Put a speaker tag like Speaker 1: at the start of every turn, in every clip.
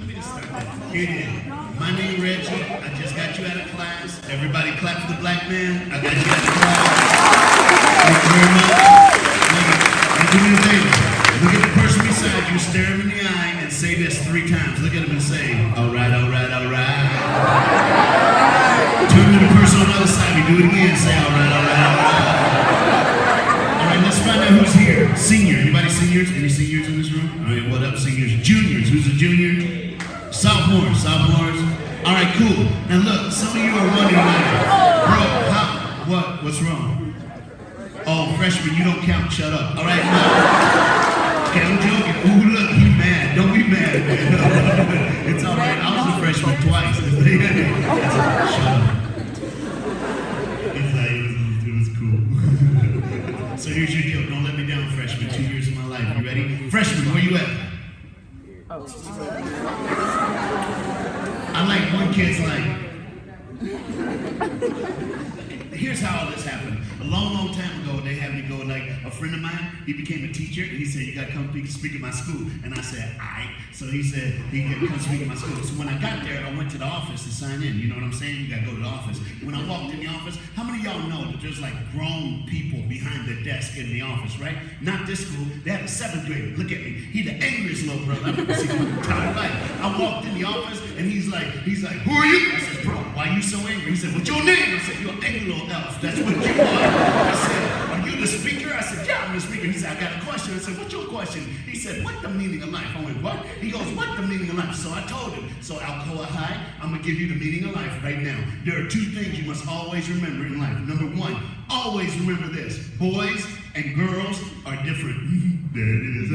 Speaker 1: me just start that. Here it is. My name Reggie. I just got you out of class. Everybody clap for the black man. I got you out of class. Thank you very much. Now do me a favor. Look at the person beside you, stare him in the eye, and say this 3 times. Look at him and say, all right, all right, all right. Turn to the person on the other side. We do it again. Say, all right, all right, all right. All right, let's find out who's here. Senior. Anybody seniors? Any seniors in this room? All right, what up, seniors? Juniors. Who's a junior? Sophomores. Sophomores. All right, cool. Now look, some of you are wondering, bro, what's wrong? Oh, freshman, you don't count. Shut up. All right, no. Okay, I'm joking. Ooh, look, he mad. Don't be mad, man. It's all right. I was a freshman twice. Shut up. It's like, it was cool. So here's your deal. Don't let me down, freshman. 2 years of my life. You ready? Freshman, where you at? I like one kid's like, here's how all this happened. A long, long time ago, they had me go, like, a friend of mine, he became a teacher, and he said, you gotta come speak at my school. And I said, aight. So he said, he could come speak at my school. So when I got there, I went to the office to sign in. You know what I'm saying? You gotta go to the office. When I walked in the office, how many of y'all know that there's like grown people behind the desk in the office, right? Not this school. They had a 7th grader. Look at me. He the angriest little brother I've ever seen in my entire life. I walked in the office, and he's like, who are you? I said, bro, why are you so angry? He said, what's your name? I said, you're an angry little elf. That's what you are. I said, are you the speaker? I said, yeah, I'm the speaker. He said, I got a question. I said, what's your question? He said, what the meaning of life? I went, what? He goes, what the meaning of life? So I told him. So Alcoa High, I'm going to give you the meaning of life right now. There are 2 things you must always remember in life. Number 1, always remember this. Boys and girls are different. There it is. I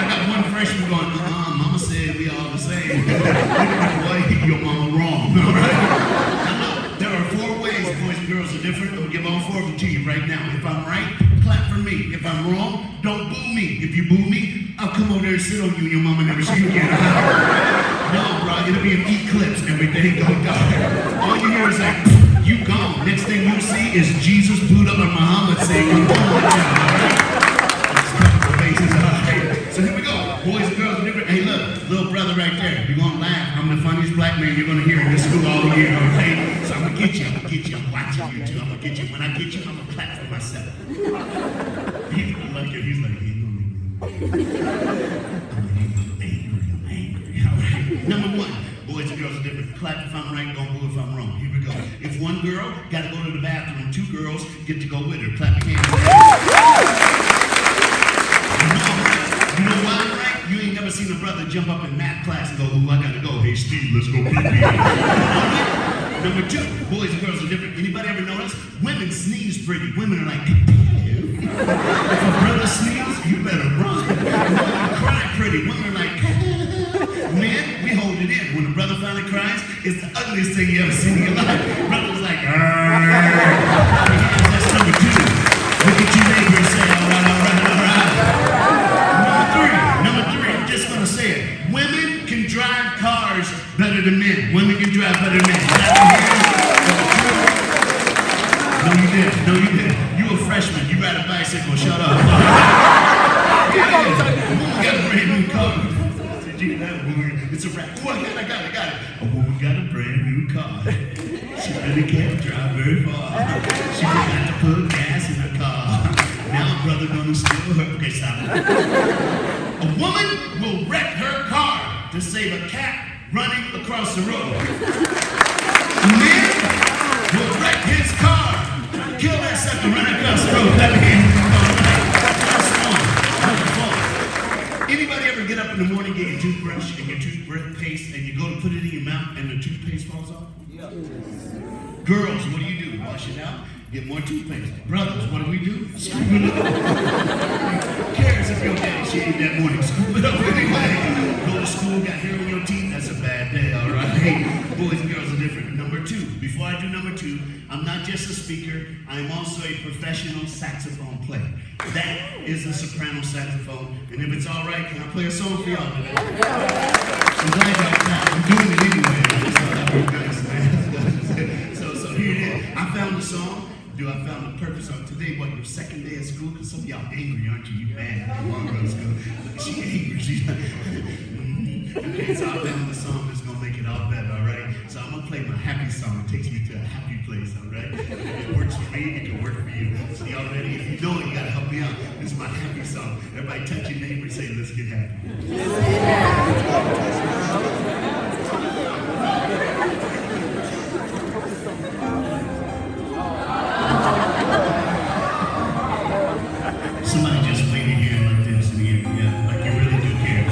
Speaker 1: got one freshman going, mama said we all the same. Boy, your mama wrong. All right? There are 4 ways boys and girls are different. I'm going to give all 4 of them to you right now. If I'm right, clap for me. If I'm wrong, don't boo me. If you boo me, I'll come over there and sit on you and your mama never see you again. No, bro, it'll be an eclipse. Everything go dark. All you hear is like, you gone. Next thing you see is Jesus, Buddha, or Muhammad saying, come on now, all right? So here we go. Boys and girls are different. Hey, look, little brother right there. You're going to laugh. I'm the funniest black man you're going to hear in this school all year, okay? So I'm going to get you. I'm watching you, too. I'm going to get you. When I get you, I'm going to clap for myself. He's like, he ain't going to leave me. I'm angry. All right. Number 1, boys and girls are different. Clap if I'm right, don't boo if I'm wrong. Here we go. If one girl got to go to the bathroom, 2 girls get to go with her. Clap your hands. You know why I'm right? You ain't never seen a brother jump up in math class and go, ooh, I gotta go. Hey, Steve, let's go pee-pee. Number 2, boys and girls are different. Anybody ever notice? Women sneeze pretty. Women are like, ew. If a brother sneezes, you better run. Women cry pretty. Women are like, men, we hold it in. When a brother finally cries, it's the ugliest thing you ever seen in your life. Brother's like, that's number 2. Look at your neighbor and say, all right, all right, all right. Number 3, I'm just going to say it. Women can drive cars better than men. Women can drive better than men. No, you didn't. No, you didn't. You a freshman. You ride a bicycle. Shut up. Yeah, a woman got a brand new car. It's a wrap. Oh, I got it. A woman got a brand new car. She really can't drive very far. She forgot to put gas in her car. Now brother gonna steal her. Okay, stop it. A woman will wreck her car to save a cat running across the road. A man will wreck his car to kill that sucker running across the road. That means, anybody ever get up in the morning, get your toothbrush and your toothpaste, and you go to put it in your mouth and the toothpaste falls off? Yeah. Girls, what do? Wash it out. Get more toothpaste. Brothers, what do? Scoop it up. Who cares if your daddy shaved that morning? Scoop it up anyway. Go to school, got hair on your teeth, that's a bad day, all right? Hey, boys and girls are different. Number 2, before I do number 2, I'm not just a speaker, I'm also a professional saxophone player. That is a soprano saxophone, and if it's all right, can I play a song for y'all today? I'm glad y'all clapped. I'm doing it anyway. I just thought that would be nice, man. So here it is. I found the song. I found the purpose of today. What, your 2nd day of school? Because some of y'all angry, aren't you? You mad. Come on, girl, school. She angry. She's like, Okay, so I found the song that's gonna make it all better, all right? So I'm gonna play my happy song. It takes me to a happy place, all right? If it works for me, it can work for you. So y'all ready? If you know it, you gotta help me out. This is my happy song. Everybody touch your neighbor and say, let's get happy. Somebody just wave your hand like this in the air, yeah, like you really do care.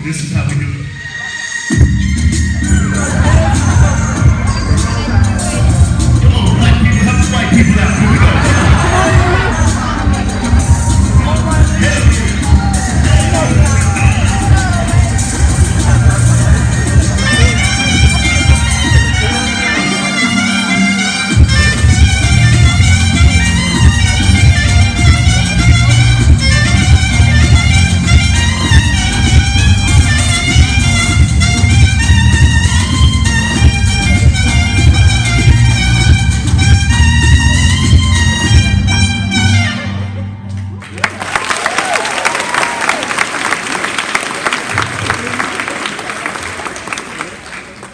Speaker 1: This is how we do it. Come on, black people, help the white people out. Here we go.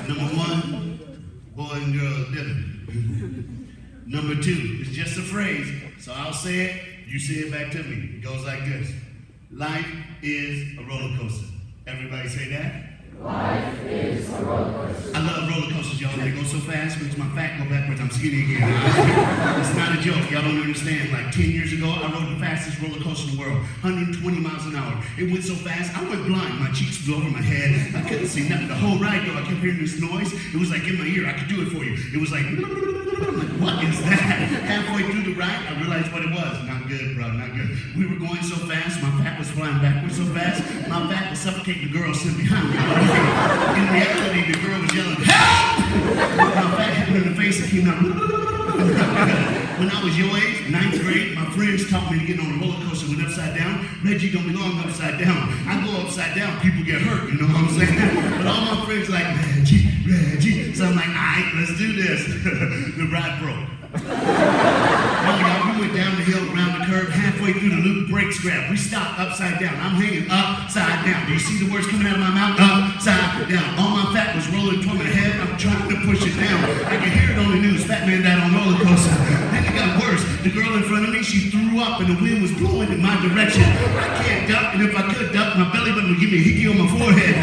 Speaker 1: Number one, boy and girl living. Number two, it's just a phrase, so I'll say it, you say it back to me. It goes like this. Life is a roller coaster. Everybody say that?
Speaker 2: Life is a roller coaster.
Speaker 1: love roller coasters, y'all. They go so fast, makes my fat go backwards. I'm skinny again. It's not a joke. Y'all don't understand. Like 10 years ago, I rode the fastest roller coaster in the world, 120 miles an hour. It went so fast, I went blind. My cheeks flew over my head. I couldn't see nothing. The whole ride, though, I kept hearing this noise. It was like in my ear. I could do it for you. It was like, I'm like, what is that? Halfway through the ride, I realized what it was. Not good, bro, not good. We were going so fast, my fat was flying backwards so fast, my fat was suffocating the girl sitting behind me. In reality, the girl was yelling, help! My fat hit her in the face and came out. When I was your age, 9th grade, my friends taught me to get on a roller coaster went upside down. Reggie don't belong upside down. I go upside down, people get hurt, you know what I'm saying? But all my friends like, Reggie. So I'm like, all right, let's do this. The ride broke. Oh, y'all, we went down the hill, around the curve, halfway through the loop, brakes grabbed. We stopped upside down. I'm hanging upside down. Do you see the words coming out of my mouth? Upside down. All my fat was rolling toward my head. I'm trying to push it down. I can hear it on the news. Fat man died on roller coaster. Then it got worse. The girl in front of me, she threw up and the wind was blowing in my direction. I can't duck, and if I could duck, my belly button would give me a hickey on my forehead.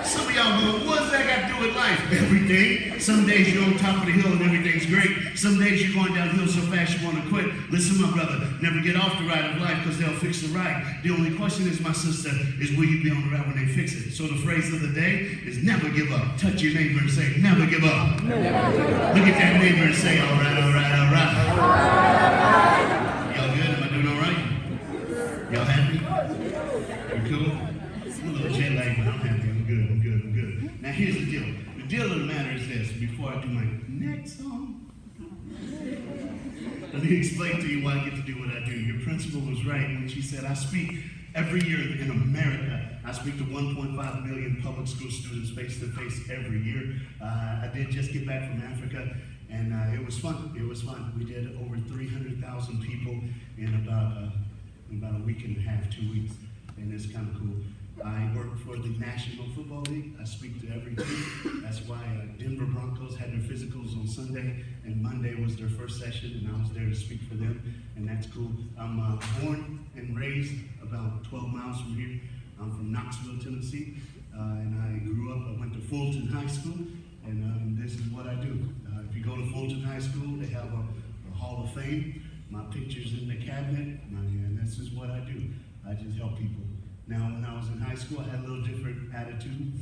Speaker 1: Some of y'all going, what's that got to do with life? Everything. Some days you're on top of the hill and everything's great. Some days you're going downhill so fast you want to quit. Listen, my brother, never get off the ride of life because they'll fix the ride. The only question is, my sister, is will you be on the ride when they fix it? So the phrase of the day is never give up. Touch your neighbor and say, never give up. Never give up. Look at that neighbor and say, all right, all right, all right. Y'all good? Am I doing all right? Y'all happy? You cool? I'm a little jet lagged, but I'm happy. I'm good, I'm good, I'm good. Now here's the deal. The deal of the matter is this, before I do my next song, let me explain to you why I get to do what I do. Your principal was right when she said, I speak every year in America. I speak to 1.5 million public school students face to face every year. I did just get back from Africa, and it was fun. It was fun. We did over 300,000 people in about a week and a half, 2 weeks, and it's kind of cool. I work for the National Football League. I speak to every team. That's why Denver Broncos had their physicals on Sunday, and Monday was their first session, and I was there to speak for them, and that's cool. I'm born and raised about 12 miles from here. I'm from Knoxville, Tennessee, and I grew up. I went to Fulton High School, and this is what I do. If you go to Fulton High School, they have a Hall of Fame. My picture's in the cabinet, and this is what I do. I just help people. Now, when I was in high school, I had a little different attitude,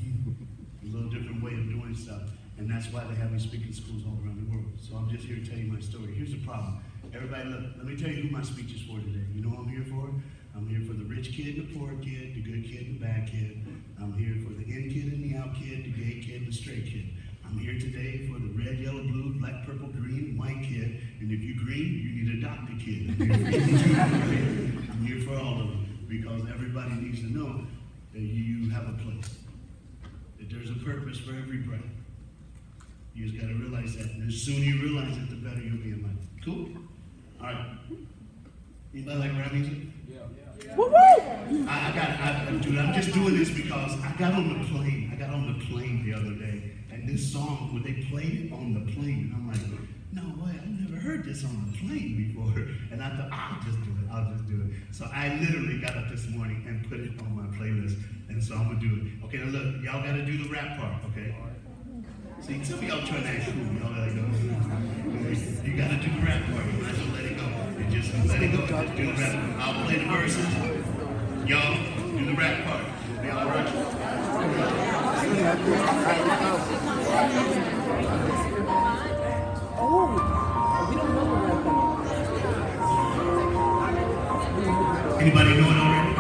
Speaker 1: a little different way of doing stuff, and that's why they have me speaking schools all around the world. So I'm just here to tell you my story. Here's the problem. Everybody, look, let me tell you who my speech is for today. You know what I'm here for? I'm here for the rich kid, the poor kid, the good kid, the bad kid. I'm here for the in kid and the out kid, the gay kid, the straight kid. I'm here today for the red, yellow, blue, black, purple, green, white kid, and if you're green, you need a doctor kid. I'm here for all of them. Because everybody needs to know that you have a place, that there's a purpose for every breath. You just got to realize that. And the sooner you realize it, the better you'll be in life. Cool? All right. Anybody like rap music? Yeah. Woo-hoo! Dude, I'm just doing this because I got on the plane. I got on the plane the other day, and this song, when they played it on the plane, I'm like, no way, I've never heard this on the plane before. And I thought, I'll just do it. So I literally got up this morning and put it on my playlist. And so I'm going to do it. Okay, now look, y'all got to do the rap part, okay? See, some of y'all trying to act cool. Y'all got to go. You got to do the rap part. You might as well let it go. And just let it go. Just do the rap part. I'll play the verses. Y'all do the rap part. It'll be all right. Anybody know it already?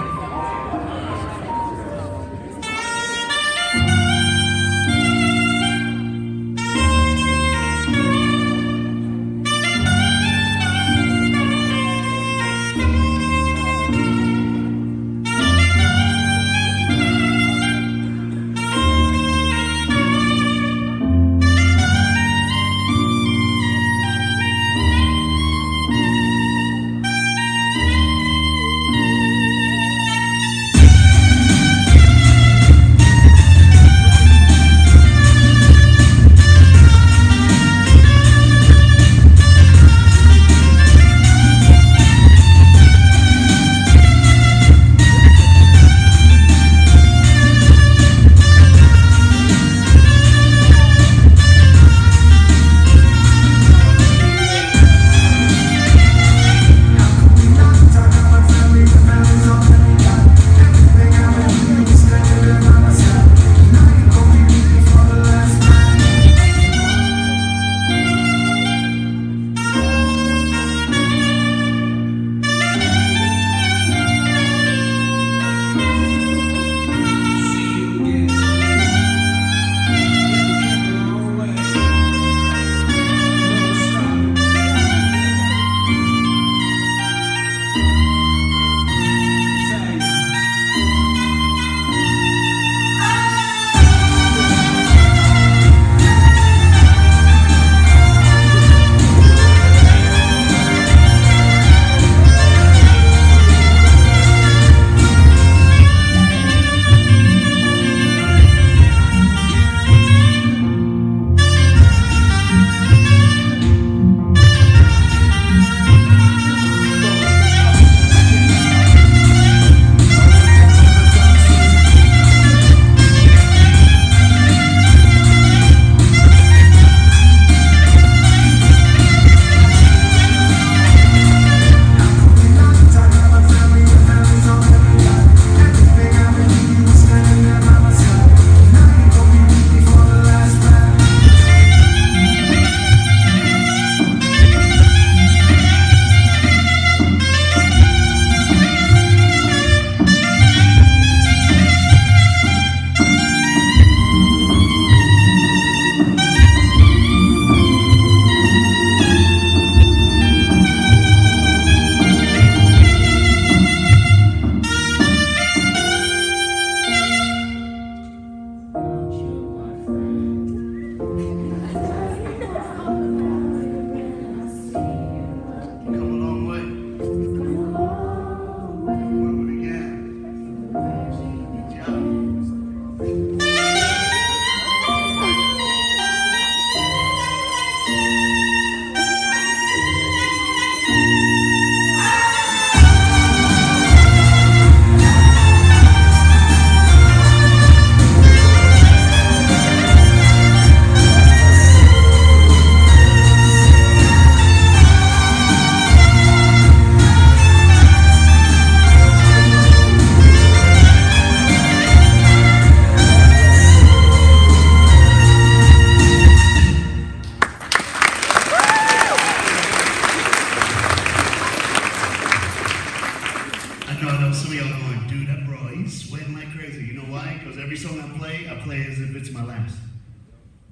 Speaker 1: my last.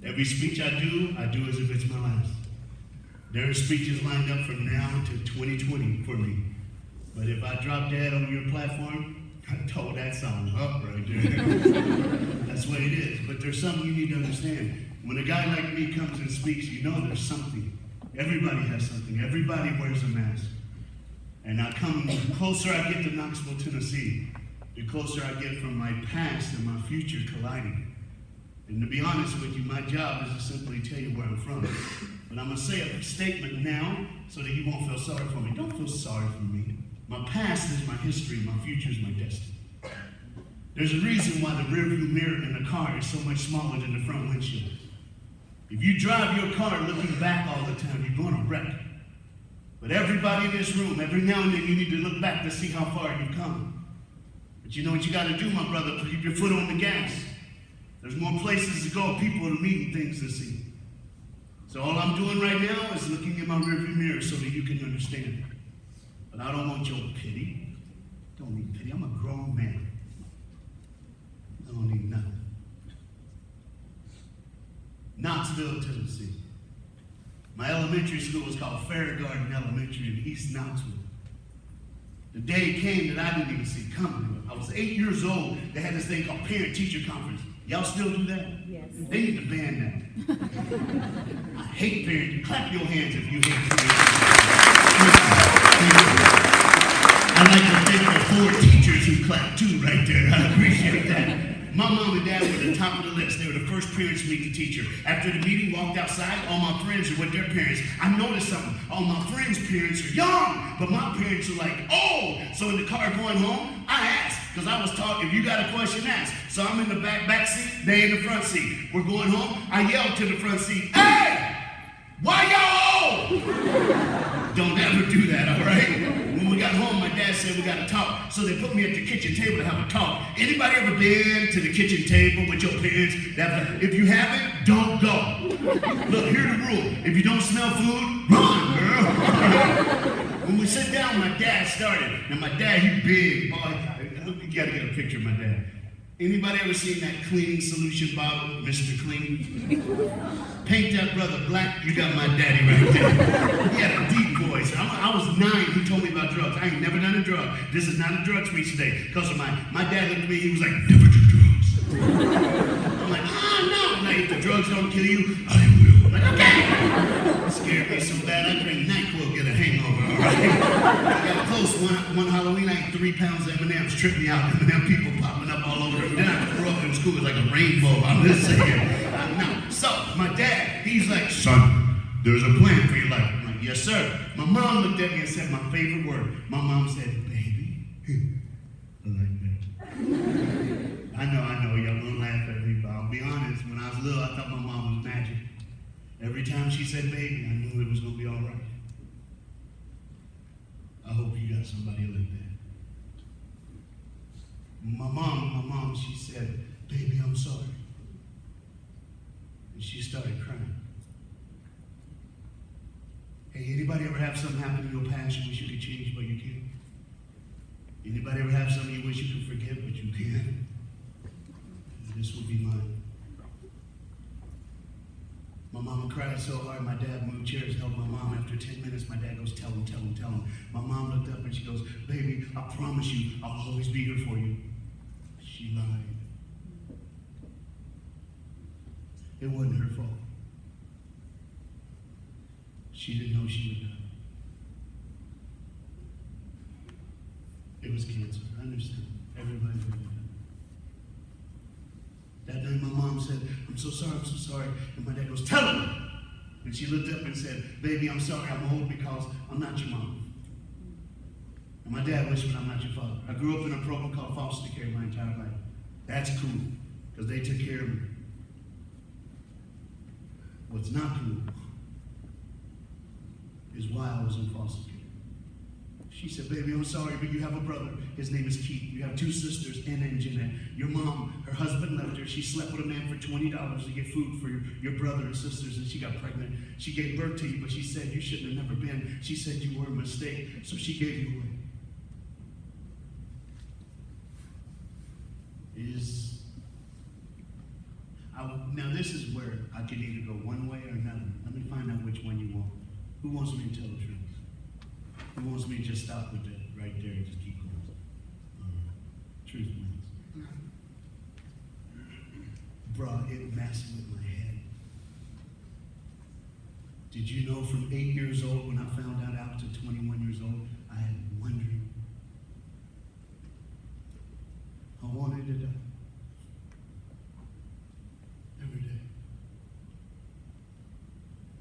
Speaker 1: Every speech I do as if it's my last. There are speeches lined up from now to 2020 for me. But if I drop dead on your platform, I tore that song up right there. That's what it is. But there's something you need to understand. When a guy like me comes and speaks, you know there's something. Everybody has something. Everybody wears a mask. And the closer I get to Knoxville, Tennessee, the closer I get from my past and my future colliding. And to be honest with you, my job is to simply tell you where I'm from. But I'm going to say a statement now so that you won't feel sorry for me. Don't feel sorry for me. My past is my history. My future is my destiny. There's a reason why the rearview mirror in a car is so much smaller than the front windshield. If you drive your car looking back all the time, you're going to wreck. But everybody in this room, every now and then you need to look back to see how far you've come. But you know what you got to do, my brother? Keep your foot on the gas. There's more places to go, people to meet, and things to see. So all I'm doing right now is looking in my rearview mirror so that you can understand. But I don't want your pity. Don't need pity. I'm a grown man. I don't need nothing. Knoxville, Tennessee. My elementary school was called Fair Garden Elementary in East Knoxville. The day came that I didn't even see coming. I was 8 years old. They had this thing called parent-teacher conference. Y'all still do that?
Speaker 2: Yes.
Speaker 1: They need to ban that. I hate parents. Clap your hands if you hate parents. I'd like to thank the 4 teachers who clapped too right there. I appreciate that. My mom and dad were at the top of the list. They were the first parents to meet the teacher. After the meeting, walked outside. All my friends are with their parents. I noticed something. All my friends' parents are young, but my parents are like old. So in the car going home, I asked, because I was taught, if you got a question, ask. So I'm in the back seat, they in the front seat. We're going home. I yelled to the front seat, hey, why y'all old? Don't ever do that, all right? When we got home, my dad said we got to talk. So they put me at the kitchen table to have a talk. Anybody ever been to the kitchen table with your parents? If you haven't, don't go. Look, here's the rule. If you don't smell food, run, girl. When we sit down, my dad started. Now, my dad, he big, boy. You got to get a picture of my dad. Anybody ever seen that cleaning solution bottle, Mr. Clean? Paint that brother black, you got my daddy right there. He had a deep voice. I was 9, he told me about drugs. I ain't never done a drug. This is not a drug speech today. Because of my dad looked at me, he was like, never do drugs. I'm like, no. Like, if the drugs don't kill you, I will. I'm like, okay. It scared me so bad, I drank NyQuil, get a hangover, all right? I got close one Halloween, I ate 3 pounds of M&M's, tripped me out. M&M people popping up all over. Then I grew up in school, it was like a rainbow. I'm just saying. No. So, my dad, he's like, son, there's a plan for your life. I'm like, yes, sir. My mom looked at me and said my favorite word. My mom said, baby, I like that. I know, y'all gonna laugh at me, but I'll be honest, when I was little, I thought my mom was magic. Every time she said baby, I knew it was gonna be all right. I hope you got somebody like that. My mom, she said, baby, I'm sorry. And she started crying. Hey, anybody ever have something happen in your past you wish you could change, but you can't? Anybody ever have something you wish you could forget, but you can't? This will be mine. My mama cried so hard, my dad moved chairs, held my mom. After 10 minutes, my dad goes, tell him. My mom looked up and she goes, baby, I promise you, I'll always be here for you. She lied. It wasn't her fault. She didn't know she would die. It was cancer. I understand. Everybody's really done. That night, my mom said, I'm so sorry. And my dad goes, tell him. And she looked up and said, baby, I'm sorry, I'm old because I'm not your mom. And my dad whispered, I'm not your father. I grew up in a program called foster care my entire life. That's cool, because they took care of me. What's not cool is why I was in foster care. She said, baby, I'm sorry, but you have a brother. His name is Keith. You have 2 sisters, Anna and Jeanette. Your mom, her husband left her. She slept with a man for $20 to get food for your brother and sisters, and she got pregnant. She gave birth to you, but she said you shouldn't have never been. She said you were a mistake, so she gave you away. Now this is where I could either go one way or another. Let me find out which one you want. Who wants me to tell the truth? Who wants me to just stop with it right there and just keep going? Truth wins. Bruh, it messed with my head. Did you know from 8 years old, when I found out to 21 years old, I had one dream. I wanted to die. Every day.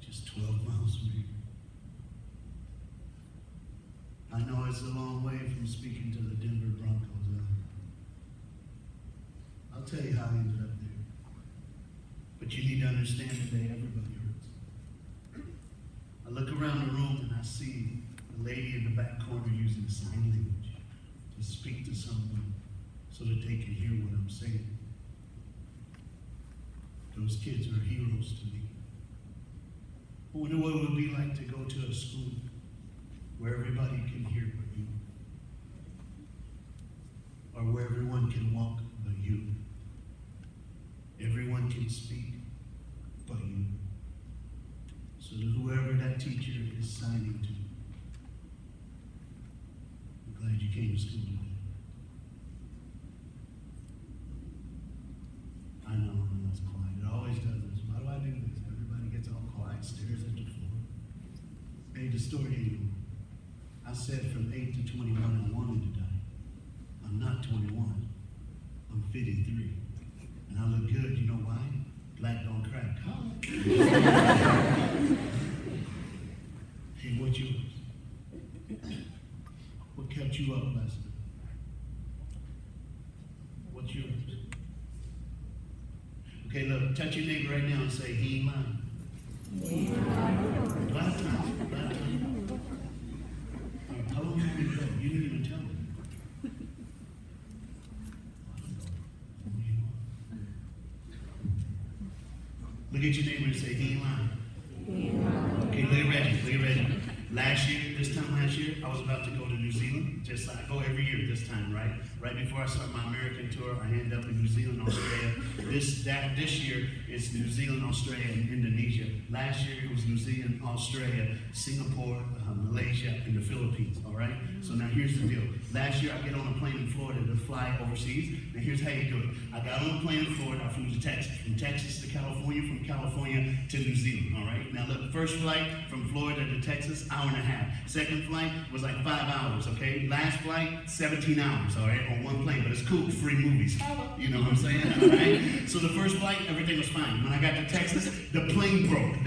Speaker 1: Just 12 miles from here. I know it's a long way from speaking to the Denver Broncos. I'll tell you how I ended up there. But you need to understand today, everybody hurts. I look around the room and I see a lady in the back corner using sign language to speak to someone so that they can hear what I'm saying. Those kids are heroes to me. I wonder what it would be like to go to a school where everybody can hear but you, or where everyone can walk but you. Everyone can speak but you. So that whoever that teacher is signing to, I'm glad you came to school today. I know it's quiet. It always does this. Why do I do this? Everybody gets all quiet, stares at the floor. Hey, the story anymore. I said from 8 to 21 I wanted to die. I'm not 21. I'm 53. And I look good. You know why? Black don't crack. Hey, what's yours? What kept you up last night? What's yours? Okay, look, touch your neighbor right now and say, he ain't lying. Last time. How long have you been? You didn't even tell me. Look at your neighbor and say, he ain't lying. Okay, look at Reggie. This time last year, I was about to go to New Zealand. Just like I go every year this time, right? Right before I start my American tour, I end up in New Zealand, Australia. This year is New Zealand, Australia, and Indonesia. Last year it was New Zealand, Australia, Singapore, Malaysia, and the Philippines. All right. So now here's the deal. Last year I get on a plane in Florida to fly overseas. And here's how you do it. I got on a plane in Florida. I flew to Texas. From Texas to California. From California to New Zealand. All right. Now look, first flight from Florida to Texas, hour and a half. Second flight was like 5 hours. Okay. Last flight, 17 hours. All right, on one plane. But it's cool. Free movies. You know what I'm saying? All right. So the first flight, everything was fine. When I got to Texas, the plane broke.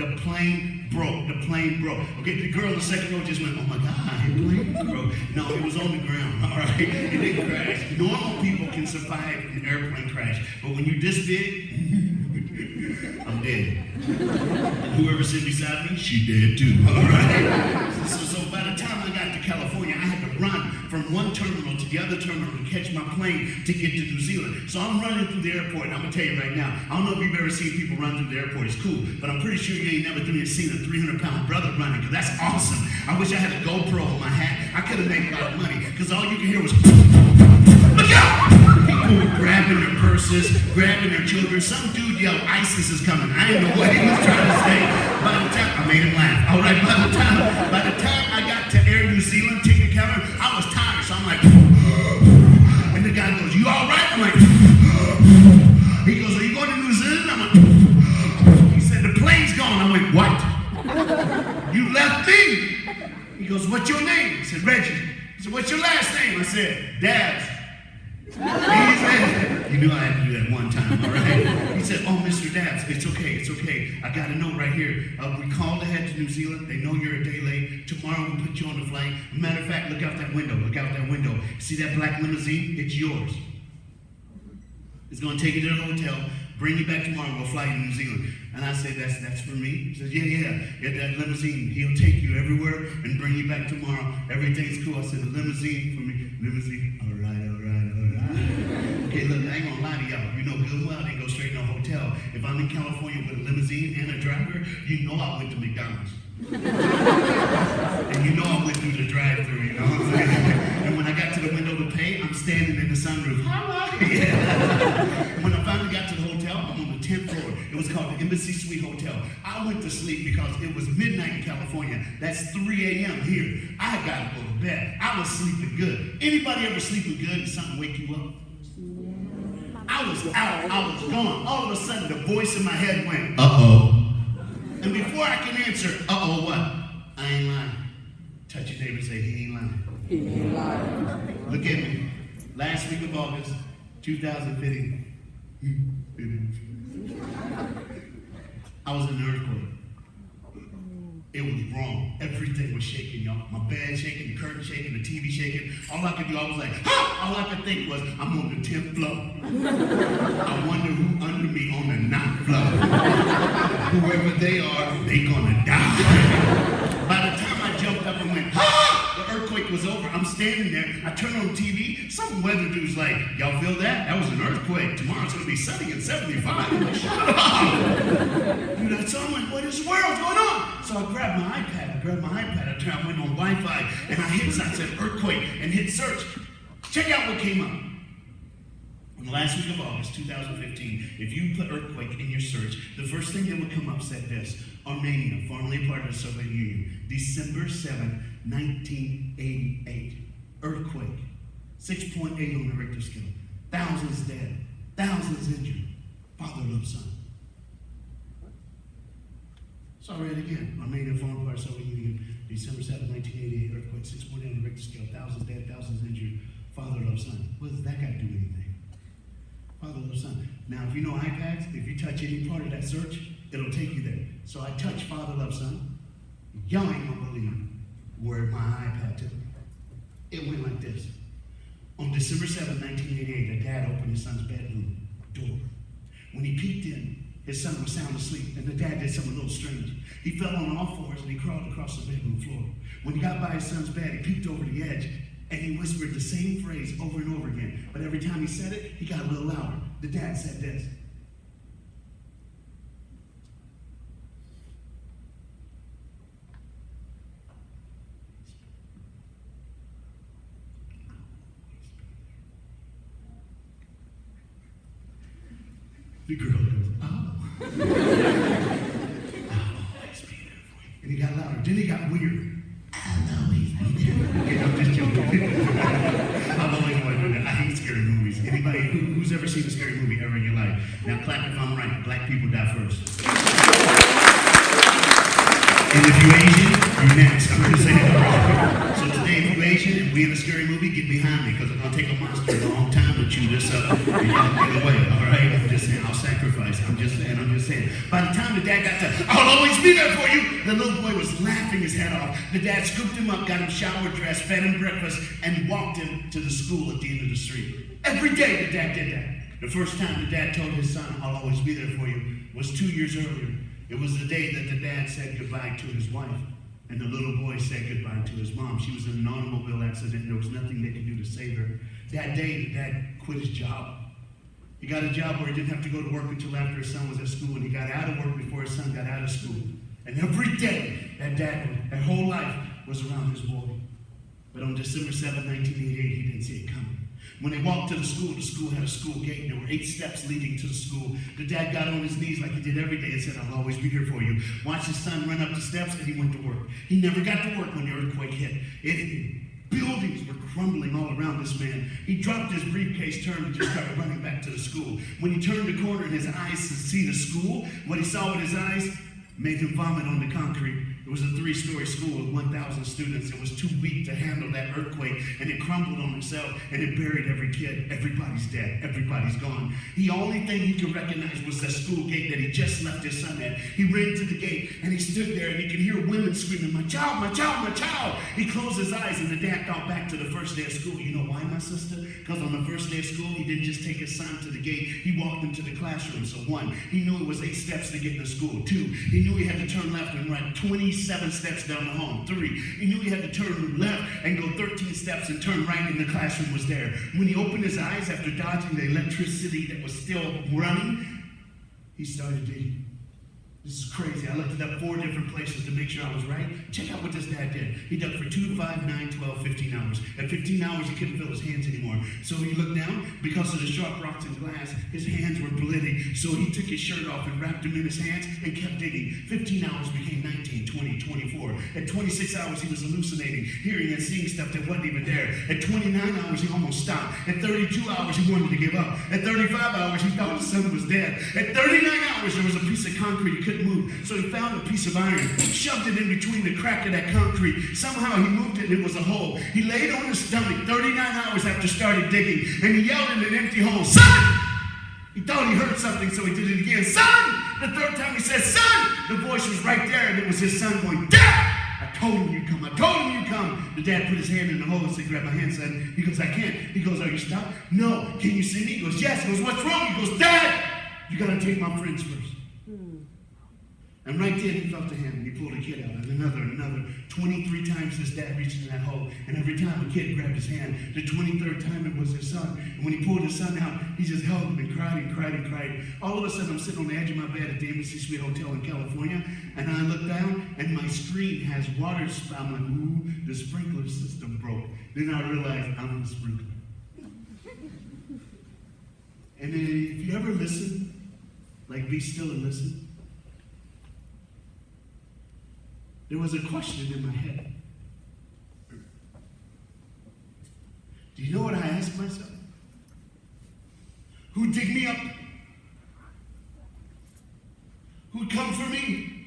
Speaker 1: Okay, the girl in the second row just went, oh my God, the plane broke. No, it was on the ground, all right? It didn't crash. Normal people can survive an airplane crash, but when you're this big, I'm dead. And whoever sat beside me, she dead too, all right? So by the time I got to California, I had to run from one terminal to the other terminal to catch my plane to get to New Zealand. So I'm running through the airport, and I'm gonna tell you right now, I don't know if you've ever seen people run through the airport. It's cool, but I'm pretty sure you ain't never seen a 300-pound brother running, because that's awesome. I wish I had a GoPro on my hat. I could have made a lot of money, because all you could hear was, look out! People were grabbing their purses, grabbing their children. Some dude yelled, ISIS is coming. I didn't know what he was trying to say. By the time, I made him laugh. All right, by the time I got to Air New Zealand ticket counter, I was tired, so I'm like, and the guy goes, you all right? I'm like, he goes, are you going to New Zealand? I'm like, he said, the plane's gone. I went, what? You left me? He goes, what's your name? I said, Reggie. He said, what's your last name? I said, Dabs. He said, you knew I had to do that one time, all right? He said, oh, Mr. Dabs, it's okay. I got a note right here. We called ahead to New Zealand. They know you're a day late. Tomorrow we'll put you on the flight. Matter of fact, look out that window. See that black limousine? It's yours. It's going to take you to the hotel, bring you back tomorrow, we'll fly you to New Zealand. And I said, that's for me? He says, yeah, that limousine. He'll take you everywhere and bring you back tomorrow. Everything's cool. I said, a limousine for me. Limousine, all right. Okay, look, I ain't gonna lie to y'all. You know good well I didn't go straight to a hotel. If I'm in California with a limousine and a driver, you know I went to McDonald's. And you know I went through the drive-thru, you know what I'm saying? And when I got to the window to pay, I'm standing in the sunroof. Yeah. When I finally got to the hotel, I'm on the 10th floor. It was called the Embassy Suite Hotel. I went to sleep because it was midnight in California. That's 3 a.m. here. I got to go to bed. I was sleeping good. Anybody ever sleeping good and something wake you up? I was out. I was gone. All of a sudden, the voice in my head went, uh-oh. And before I can answer, uh-oh what? I ain't lying. Touch your neighbor and say, he ain't lying. He ain't lying. Look at me. Last week of August, 2015. I was in an earthquake. It was wrong. Everything was shaking, y'all. My bed shaking, the curtain shaking, the TV shaking. All I could do, I was like, ha! All I could think was, I'm on the 10th floor. I wonder who under me on the 9th floor. Whoever they are, they gonna die. By the time I jumped up and went, ha! The earthquake was over. I'm standing there. I turn on TV. Some weather dude's like, y'all feel that? That was an earthquake. Tomorrow's gonna be sunny and 75. I'm like, shut up! Dude, so I'm like, what is the world going on? So I grabbed my iPad. I went on Wi-Fi and I said earthquake and hit search. Check out what came up. On the last week of August 2015, if you put earthquake in your search, the first thing that would come up said this: Armenia, formerly a part of the Soviet Union, December 7, 1988. Earthquake, 6.8 on the Richter scale. Thousands dead, thousands injured. Father loved son. So I read again. Armenia, former part of the Soviet Union, December 7, 1988. Earthquake, 6.8 on the Richter scale. Thousands dead, thousands injured. Father loved son. What does that got to do with anything? Father loves son. Now, if you know iPads, if you touch any part of that search, it'll take you there. So I touched Father loves son. Y'all ain't gonna believe where my iPad took me. It went like this. On December 7, 1988, a dad opened his son's bedroom door. When he peeked in, his son was sound asleep, and the dad did something a little strange. He fell on all fours and he crawled across the bedroom floor. When he got by his son's bed, he peeked over the edge and he whispered the same phrase over and over again. But every time he said it, he got a little louder. The dad said this. The girl goes, oh. I'll always be there for you. And he got louder. Then he got weird. I'll always be there. Okay, I'm just joking. I've always wanted to do that. I hate scary movies. Anybody who's ever seen a scary movie ever in your life? Now clap if I'm right. Black people die first. And if you're Asian, you're next. I'm just saying. So today, if you're Asian and we're in a scary movie, get behind me because it's going to take a monster a long time to chew this up and get away. All right? I'm just saying. I'll sacrifice. I'm just saying. By the time the dad got to, I'll always be there for you, the little boy was laughing his head off. The dad scooped him up, got him shower dressed, fed him breakfast, and walked him to the school at the end of the street. Every day the dad did that. The first time the dad told his son, I'll always be there for you, was 2 years earlier. It was the day that the dad said goodbye to his wife, and the little boy said goodbye to his mom. She was in an automobile accident. There was nothing they could do to save her. That day, the dad quit his job. He got a job where he didn't have to go to work until after his son was at school, and he got out of work before his son got out of school. And every day, that whole life was around his boy. But on December 7, 1988, he didn't see it coming. When they walked to the school had a school gate. There were 8 steps leading to the school. The dad got on his knees like he did every day and said, I'll always be here for you. Watched his son run up the steps, and he went to work. He never got to work when the earthquake hit. Buildings were crumbling all around this man. He dropped his briefcase, turned, and just started running back to the school. When he turned the corner and his eyes to see the school, what he saw with his eyes made him vomit on the concrete. It was a 3-story school with 1,000 students. It was too weak to handle that earthquake, and it crumbled on itself, and it buried every kid. Everybody's dead. Everybody's gone. The only thing he could recognize was that school gate that he just left his son at. He ran to the gate, and he stood there, and he could hear women screaming, my child, my child, my child. He closed his eyes, and the dad thought back to the first day of school. You know why, my sister? Because on the first day of school, he didn't just take his son to the gate. He walked him to the classroom. So 1, he knew it was 8 steps to get to school. 2, he knew he had to turn left and right 27 steps down the hall. 3, he knew he had to turn left and go 13 steps and turn right, and the classroom was there. When he opened his eyes after dodging the electricity that was still running, he started digging. This is crazy. I looked it up 4 different places to make sure I was right. Check out what this dad did. He dug for 2, 5, 9, 12, 15 hours. At 15 hours, he couldn't feel his hands anymore. So he looked down. Because of the sharp rocks and glass, his hands were bleeding. So he took his shirt off and wrapped them in his hands and kept digging. 15 hours became 19, 20, 24. At 26 hours, he was hallucinating, hearing and seeing stuff that wasn't even there. At 29 hours, he almost stopped. At 32 hours, he wanted to give up. At 35 hours, he thought his son was dead. At 39 hours, there was a piece of concrete he couldn't move. So he found a piece of iron, shoved it in between the crack of that concrete. Somehow he moved it and it was a hole. He laid on his stomach 39 hours after started digging, and he yelled in an empty hole, "Son!" He thought he heard something, so he did it again. "Son!" The third time he said, "Son!" The voice was right there, and it was his son going, "Dad! I told him you'd come. I told him you'd come." The dad put his hand in the hole and said, "Grab my hand, son." He goes, "I can't." He goes, "Are you stopped?" "No." "Can you see me?" He goes, "Yes." He goes, "What's wrong?" He goes, "Dad, you got to take my friends first." And right then he felt a hand, and he pulled a kid out, and another. 23 times his dad reached in that hole, and every time a kid grabbed his hand, the 23rd time it was his son. And when he pulled his son out, he just held him and cried and cried and cried. All of a sudden, I'm sitting on the edge of my bed at the Embassy Suite Hotel in California, and I look down, and my screen has water. I'm like, ooh, the sprinkler system broke. Then I realized I'm the sprinkler. And then if you ever listen, like be still and listen, there was a question in my head. Do you know what I asked myself? Who'd dig me up? Who'd come for me?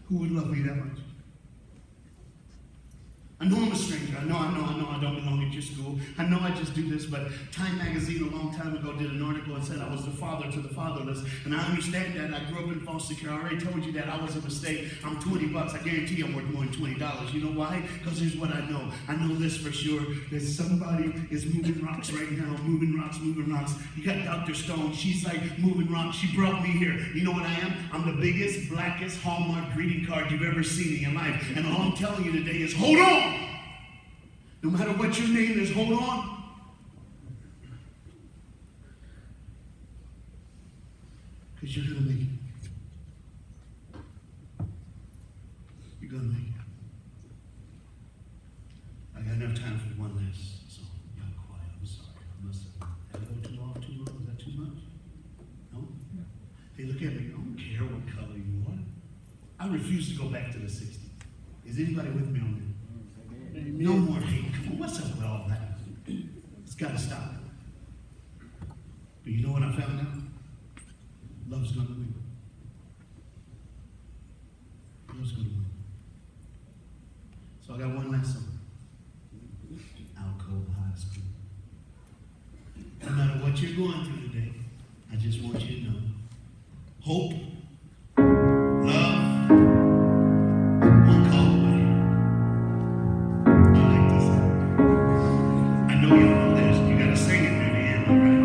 Speaker 1: Who would love me that much? I know I'm a stranger. I know I don't belong at your school. I know I just do this, but Time Magazine a long time ago did an article and said I was the father to the fatherless. And I understand that. I grew up in foster care. I already told you that. I was a mistake. I'm $20. I guarantee I'm worth more than $20. You know why? Because here's what I know. I know this for sure, that somebody is moving rocks right now. Moving rocks, moving rocks. You got Dr. Stone. She's like moving rocks. She brought me here. You know what I am? I'm the biggest, blackest Hallmark greeting card you've ever seen in your life. And all I'm telling you today is hold on. No matter what your name is, hold on. Because you're going to make it. You're going to make it. I got enough time for one last song. Y'all quiet. I'm sorry. I must have. Did I go too long, too long? Is that too much? No? Hey, look at me. I don't care what color you are. I refuse to go back to the 60s. Is anybody with me on that? No more hate. Come on, what's up with all that? It's got to stop. But you know what I found out? Love's going to win. Love's going to win. So I got one last song. Alcove High School. No matter what you're going through today, I just want you to know. Hope, love, one call away. You know this. You gotta sing it near the end, all right?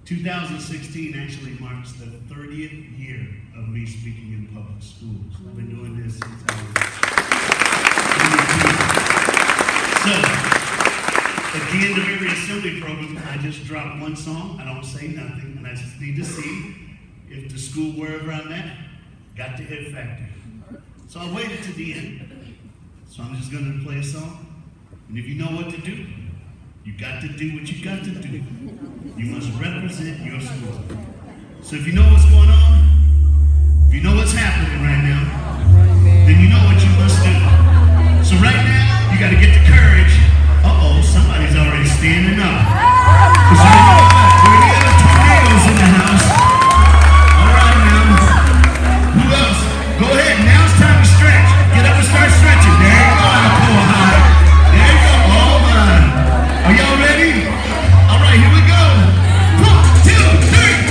Speaker 1: 2016 actually marks the 30th year of me speaking in public schools. I've been doing this since I was 22. So, at the end of every assembly program, I just drop one song. I don't say nothing, and I just need to see if the school, wherever I'm at, got the hit factor. So I waited to the end. So I'm just going to play a song. And if you know what to do, you got to do what you got to do. You must represent your school. So if you know what's going on, if you know what's happening right now, then you know what you must do. So right now, you got to get the courage. Uh-oh, somebody's already standing up. Because you know what? We're going to have tornadoes in the house. All right now. Who else? Go ahead. Now it's time to stretch. Get up and start stretching. There you go. I'll pull high. There you go. Oh, my. Are y'all ready? All right, here we go. 1, 2, 3,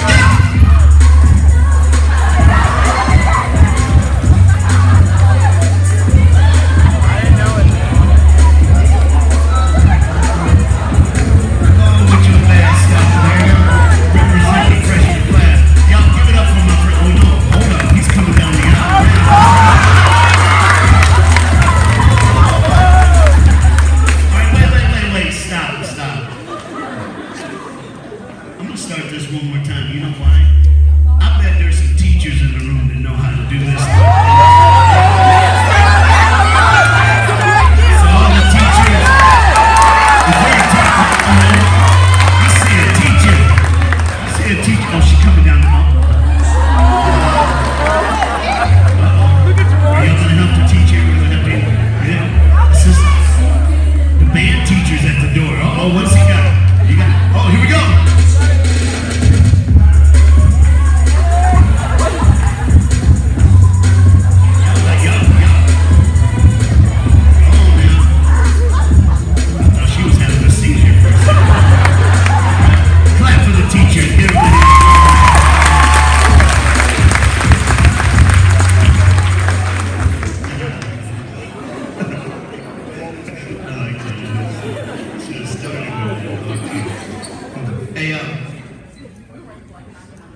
Speaker 1: go!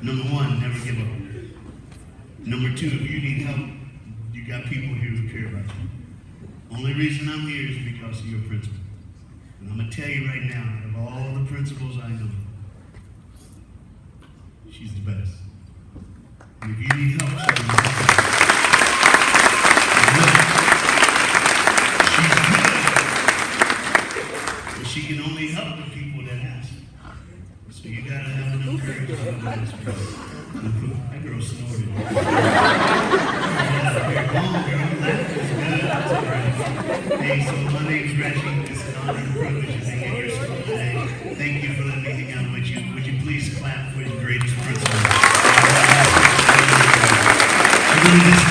Speaker 1: Number one, never give up. Number two, if you need help, you got people here who care about you. Only reason I'm here is because of your principal. And I'm going to tell you right now, of all the principals I know, she's the best. And if you need help, she's good. She's good. But she can only help the people that ask. So you gotta have enough courage to go to this girl. That girl snorted. Come on, girl. That was good. That's all right. Hey, so my name's Reggie. It's an honor and privilege to be in your school today. Thank you for letting me hang out with you. Would you please clap for your greatest principal? I really just